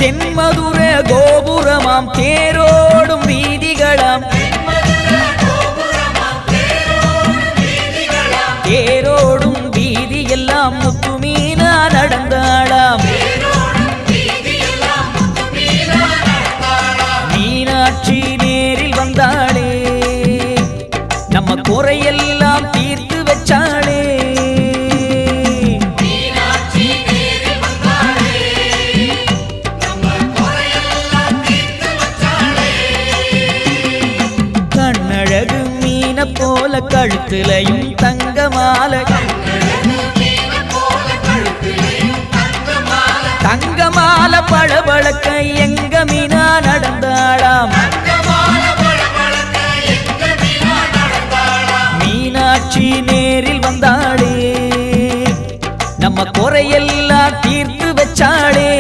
தென்மதுர கோபுரமாம் தேரோடும் வீதிகளாம் தேரோடும் வீதியெல்லாம் முத்துமீனா நடந்தாளாம் மீனாட்சி நேரில் வந்தாளே நம்ம குறையெல்லாம் தீர்த்து வச்சாளே கண்ணழகு மீன போல கழுத்துலையும் தங்க மாலை தங்க மாலை பளபளக்க எங்க மீனா நடந்தாளாம் மீனாட்சி நேரில் வந்தாளே நம்ம குறையெல்லாம் தீர்த்து வச்சாளே